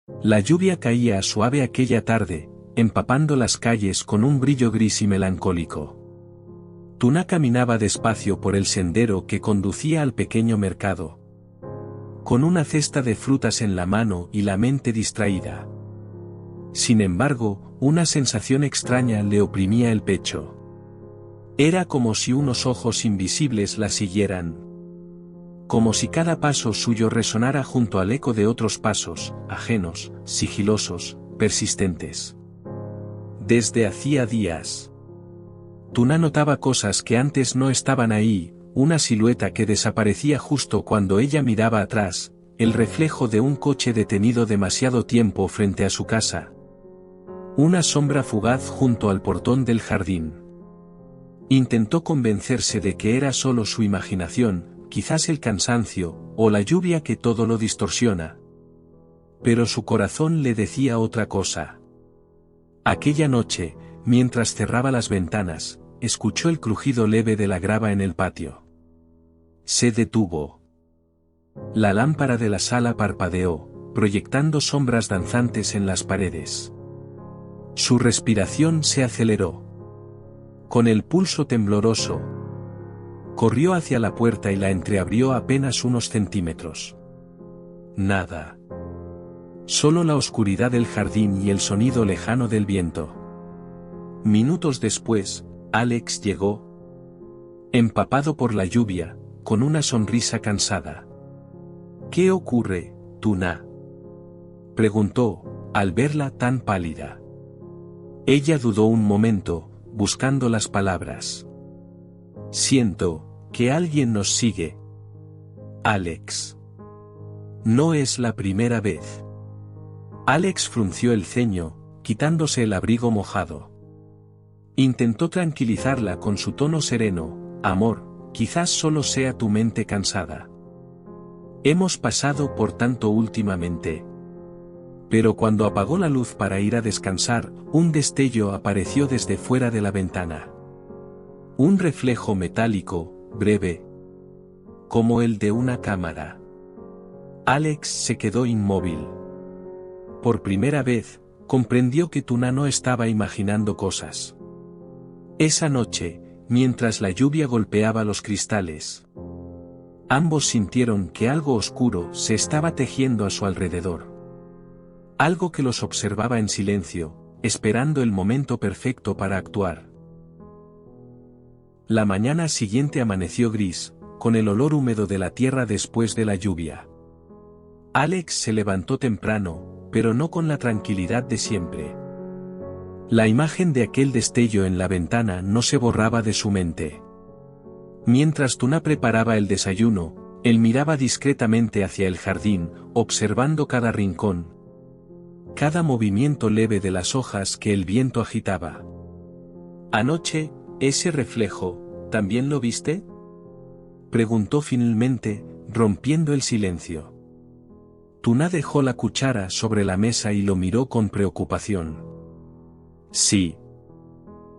La lluvia caía suave aquella tarde, empapando las calles con un brillo gris y melancólico. Tuna caminaba despacio por el sendero que conducía al pequeño mercado, con una cesta de frutas en la mano y la mente distraída. Sin embargo, una sensación extraña le oprimía el pecho. Era como si unos ojos invisibles la siguieran. Como si cada paso suyo resonara junto al eco de otros pasos, ajenos, sigilosos, persistentes. Desde hacía días. Tuna notaba cosas que antes no estaban ahí, una silueta que desaparecía justo cuando ella miraba atrás, el reflejo de un coche detenido demasiado tiempo frente a su casa. Una sombra fugaz junto al portón del jardín. Intentó convencerse de que era solo su imaginación, quizás el cansancio, o la lluvia que todo lo distorsiona. Pero su corazón le decía otra cosa. Aquella noche, mientras cerraba las ventanas, escuchó el crujido leve de la grava en el patio. Se detuvo. La lámpara de la sala parpadeó, proyectando sombras danzantes en las paredes. Su respiración se aceleró. Con el pulso tembloroso, corrió hacia la puerta y la entreabrió apenas unos centímetros. Nada. Solo la oscuridad del jardín y el sonido lejano del viento. Minutos después, Alex llegó. Empapado por la lluvia, con una sonrisa cansada. ¿Qué ocurre, Tuna?, preguntó, al verla tan pálida. Ella dudó un momento, buscando las palabras. Siento que alguien nos sigue. Alex. No es la primera vez. Alex frunció el ceño, quitándose el abrigo mojado. Intentó tranquilizarla con su tono sereno. Amor, quizás solo sea tu mente cansada. Hemos pasado por tanto últimamente. Pero cuando apagó la luz para ir a descansar, un destello apareció desde fuera de la ventana. Un reflejo metálico, breve, como el de una cámara. Alex se quedó inmóvil. Por primera vez, comprendió que Tuna no estaba imaginando cosas. Esa noche, mientras la lluvia golpeaba los cristales, ambos sintieron que algo oscuro se estaba tejiendo a su alrededor. Algo que los observaba en silencio, esperando el momento perfecto para actuar. La mañana siguiente amaneció gris, con el olor húmedo de la tierra después de la lluvia. Alex se levantó temprano, pero no con la tranquilidad de siempre. La imagen de aquel destello en la ventana no se borraba de su mente. Mientras Tuna preparaba el desayuno, él miraba discretamente hacia el jardín, observando cada rincón, cada movimiento leve de las hojas que el viento agitaba. Anoche, ese reflejo, ¿también lo viste?, preguntó finalmente, rompiendo el silencio. Tuna dejó la cuchara sobre la mesa y lo miró con preocupación. Sí.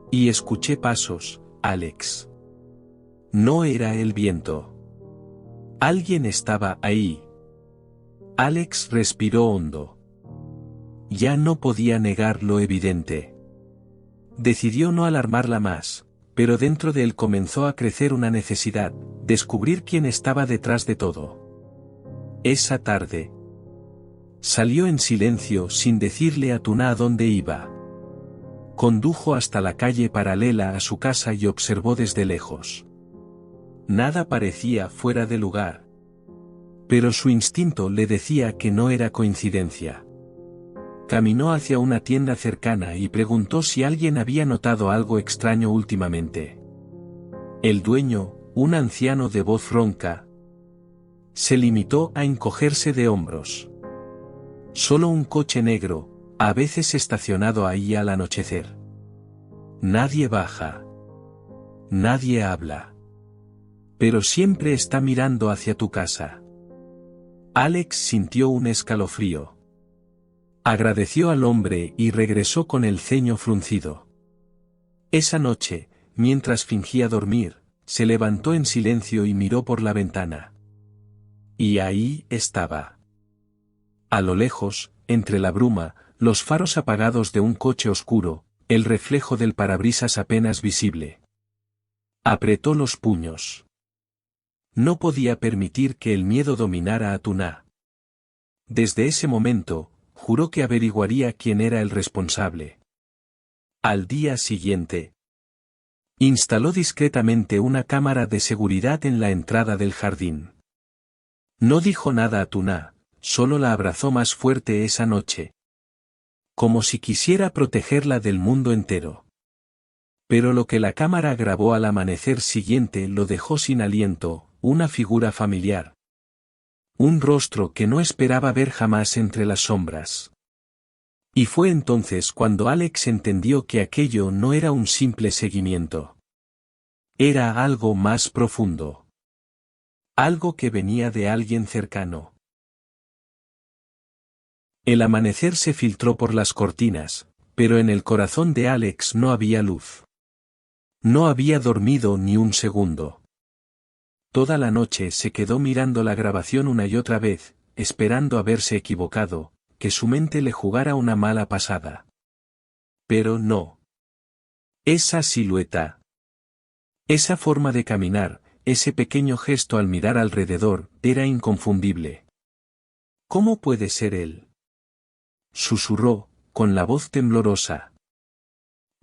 Y escuché pasos, Alex. No era el viento. Alguien estaba ahí. Alex respiró hondo. Ya no podía negar lo evidente. Decidió no alarmarla más, pero dentro de él comenzó a crecer una necesidad, descubrir quién estaba detrás de todo. Esa tarde, salió en silencio sin decirle a Tuna a dónde iba. Condujo hasta la calle paralela a su casa y observó desde lejos. Nada parecía fuera de lugar. Pero su instinto le decía que no era coincidencia. Caminó hacia una tienda cercana y preguntó si alguien había notado algo extraño últimamente. El dueño, un anciano de voz ronca, se limitó a encogerse de hombros. Solo un coche negro, a veces estacionado ahí al anochecer. Nadie baja. Nadie habla. Pero siempre está mirando hacia tu casa. Alex sintió un escalofrío. Agradeció al hombre y regresó con el ceño fruncido. Esa noche, mientras fingía dormir, se levantó en silencio y miró por la ventana. Y ahí estaba. A lo lejos, entre la bruma, los faros apagados de un coche oscuro, el reflejo del parabrisas apenas visible. Apretó los puños. No podía permitir que el miedo dominara a Tuna. Desde ese momento, juró que averiguaría quién era el responsable. Al día siguiente, instaló discretamente una cámara de seguridad en la entrada del jardín. No dijo nada a Tuna, solo la abrazó más fuerte esa noche. Como si quisiera protegerla del mundo entero. Pero lo que la cámara grabó al amanecer siguiente lo dejó sin aliento, una figura familiar. Un rostro que no esperaba ver jamás entre las sombras. Y fue entonces cuando Alex entendió que aquello no era un simple seguimiento. Era algo más profundo. Algo que venía de alguien cercano. El amanecer se filtró por las cortinas, pero en el corazón de Alex no había luz. No había dormido ni un segundo. Toda la noche se quedó mirando la grabación una y otra vez, esperando haberse equivocado, que su mente le jugara una mala pasada. Pero no. Esa silueta. Esa forma de caminar, ese pequeño gesto al mirar alrededor, era inconfundible. ¿Cómo puede ser él? Susurró, con la voz temblorosa.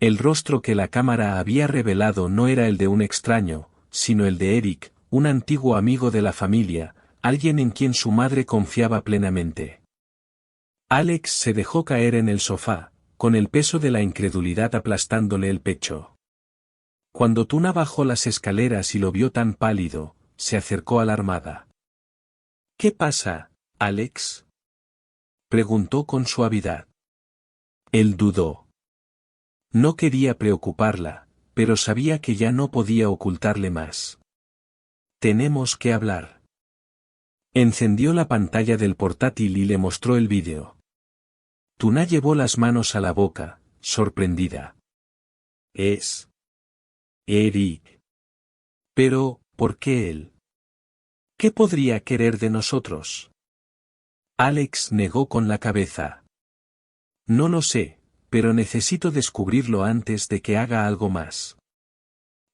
El rostro que la cámara había revelado no era el de un extraño, sino el de Eric, un antiguo amigo de la familia, alguien en quien su madre confiaba plenamente. Alex se dejó caer en el sofá, con el peso de la incredulidad aplastándole el pecho. Cuando Tuna bajó las escaleras y lo vio tan pálido, se acercó alarmada. ¿Qué pasa, Alex? Preguntó con suavidad. Él dudó. No quería preocuparla, pero sabía que ya no podía ocultarle más. Tenemos que hablar. Encendió la pantalla del portátil y le mostró el vídeo. Tuna llevó las manos a la boca, sorprendida. Es Eric. Pero, ¿por qué él? ¿Qué podría querer de nosotros? Alex negó con la cabeza. No lo sé, pero necesito descubrirlo antes de que haga algo más.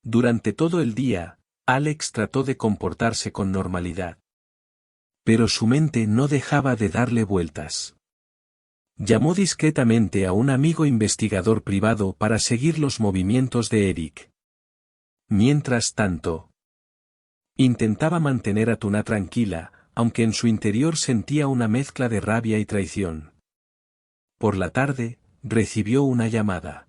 Durante todo el día, Alex trató de comportarse con normalidad. Pero su mente no dejaba de darle vueltas. Llamó discretamente a un amigo investigador privado para seguir los movimientos de Eric. Mientras tanto, intentaba mantener a Tuna tranquila, aunque en su interior sentía una mezcla de rabia y traición. Por la tarde, recibió una llamada.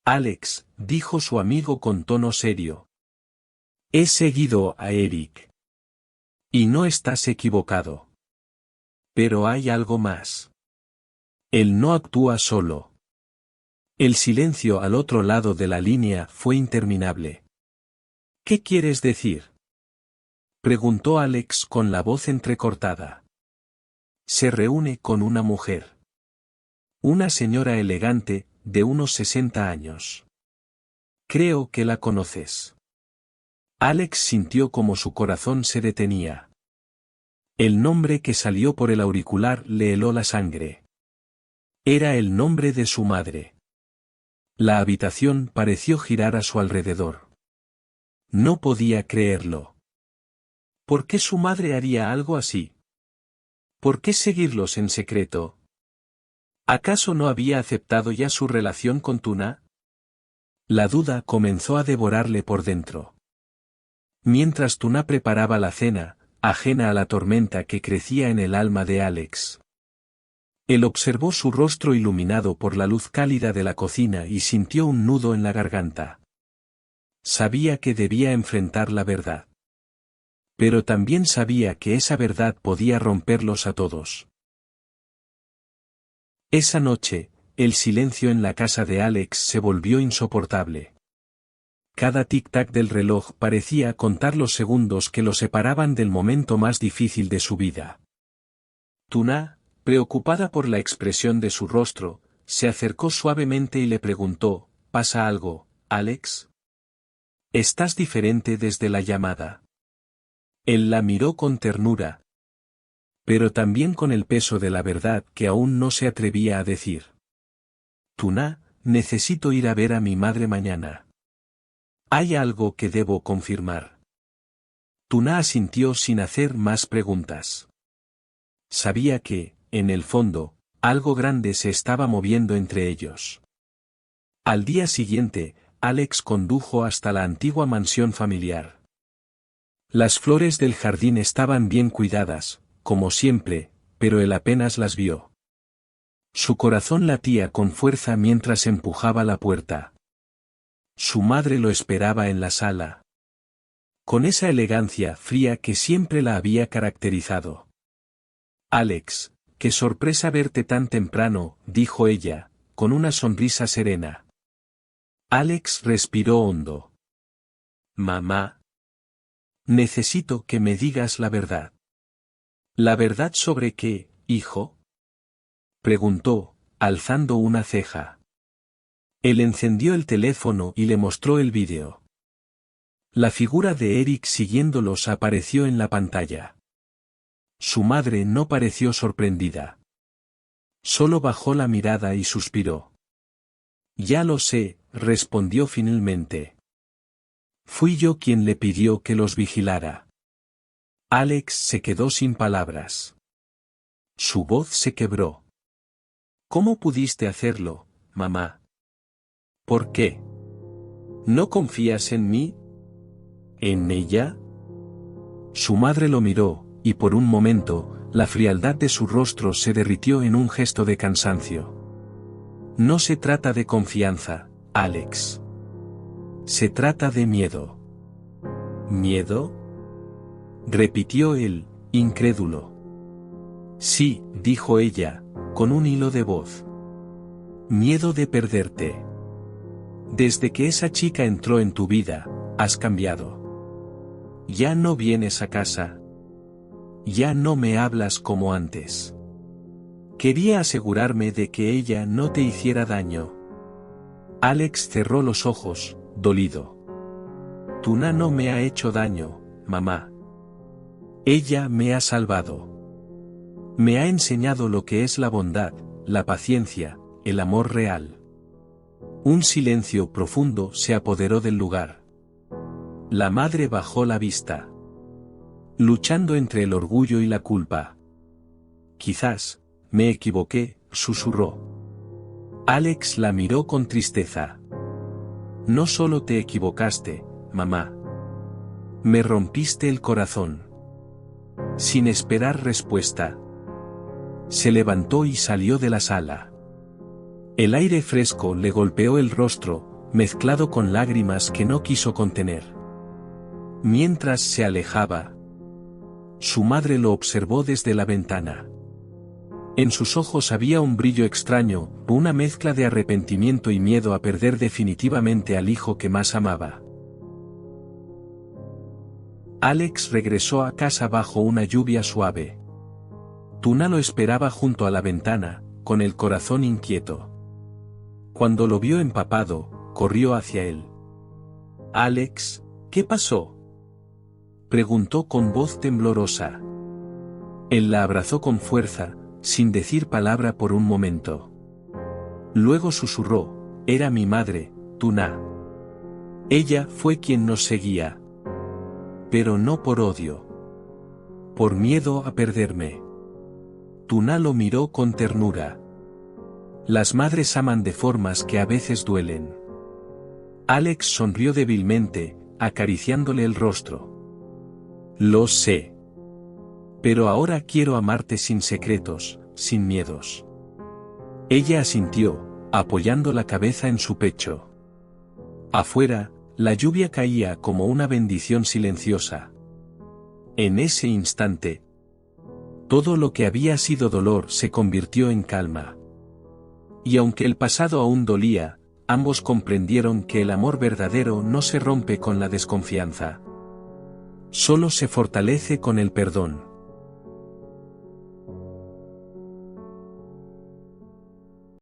Alex, dijo su amigo con tono serio. He seguido a Eric. Y no estás equivocado. Pero hay algo más. Él no actúa solo. El silencio al otro lado de la línea fue interminable. ¿Qué quieres decir? Preguntó Alex con la voz entrecortada. Se reúne con una mujer. Una señora elegante, de unos 60 años. Creo que la conoces. Alex sintió como su corazón se detenía. El nombre que salió por el auricular le heló la sangre. Era el nombre de su madre. La habitación pareció girar a su alrededor. No podía creerlo. ¿Por qué su madre haría algo así? ¿Por qué seguirlos en secreto? ¿Acaso no había aceptado ya su relación con Tuna? La duda comenzó a devorarle por dentro. Mientras Tuna preparaba la cena, ajena a la tormenta que crecía en el alma de Alex. Él observó su rostro iluminado por la luz cálida de la cocina y sintió un nudo en la garganta. Sabía que debía enfrentar la verdad. Pero también sabía que esa verdad podía romperlos a todos. Esa noche, el silencio en la casa de Alex se volvió insoportable. Cada tic-tac del reloj parecía contar los segundos que lo separaban del momento más difícil de su vida. Tuna, preocupada por la expresión de su rostro, se acercó suavemente y le preguntó, ¿pasa algo, Alex? Estás diferente desde la llamada. Él la miró con ternura. pero también con el peso de la verdad que aún no se atrevía a decir. Tuna, necesito ir a ver a mi madre mañana. Hay algo que debo confirmar. Tuna asintió sin hacer más preguntas. Sabía que, en el fondo, algo grande se estaba moviendo entre ellos. Al día siguiente, Alex condujo hasta la antigua mansión familiar. Las flores del jardín estaban bien cuidadas, como siempre, pero él apenas las vio. Su corazón latía con fuerza mientras empujaba la puerta. Su madre lo esperaba en la sala. Con esa elegancia fría que siempre la había caracterizado. Alex, qué sorpresa verte tan temprano, dijo ella, con una sonrisa serena. Alex respiró hondo. Mamá. Necesito que me digas la verdad. ¿La verdad sobre qué, hijo? Preguntó, alzando una ceja. Él encendió el teléfono y le mostró el vídeo. La figura de Eric siguiéndolos apareció en la pantalla. Su madre no pareció sorprendida. Solo bajó la mirada y suspiró. Ya lo sé, respondió finalmente. Fui yo quien le pidió que los vigilara. Alex se quedó sin palabras. Su voz se quebró. ¿Cómo pudiste hacerlo, mamá? ¿Por qué? ¿No confías en mí? ¿En ella? Su madre lo miró, y por un momento, la frialdad de su rostro se derritió en un gesto de cansancio. No se trata de confianza, Alex. Se trata de miedo. ¿Miedo? Repitió él, incrédulo. Sí, dijo ella, con un hilo de voz. Miedo de perderte. Desde que esa chica entró en tu vida, has cambiado. Ya no vienes a casa. Ya no me hablas como antes. Quería asegurarme de que ella no te hiciera daño. Alex cerró los ojos, dolido. Tuna no me ha hecho daño, mamá. Ella me ha salvado. Me ha enseñado lo que es la bondad, la paciencia, el amor real. Un silencio profundo se apoderó del lugar. La madre bajó la vista. Luchando entre el orgullo y la culpa. Quizás, me equivoqué, susurró. Alex la miró con tristeza. No solo te equivocaste, mamá. Me rompiste el corazón. Sin esperar respuesta. Se levantó y salió de la sala. El aire fresco le golpeó el rostro, mezclado con lágrimas que no quiso contener. Mientras se alejaba, su madre lo observó desde la ventana. En sus ojos había un brillo extraño, una mezcla de arrepentimiento y miedo a perder definitivamente al hijo que más amaba. Alex regresó a casa bajo una lluvia suave. Tuna lo esperaba junto a la ventana, con el corazón inquieto. Cuando lo vio empapado, corrió hacia él. Alex, ¿qué pasó? Preguntó con voz temblorosa. Él la abrazó con fuerza, sin decir palabra por un momento. Luego susurró, era mi madre, Tuna. Ella fue quien nos seguía. Pero no por odio. Por miedo a perderme. Tuna lo miró con ternura. Las madres aman de formas que a veces duelen. Alex sonrió débilmente, acariciándole el rostro. Lo sé. Pero ahora quiero amarte sin secretos, sin miedos. Ella asintió, apoyando la cabeza en su pecho. Afuera, la lluvia caía como una bendición silenciosa. En ese instante, todo lo que había sido dolor se convirtió en calma. Y aunque el pasado aún dolía, ambos comprendieron que el amor verdadero no se rompe con la desconfianza. Solo se fortalece con el perdón.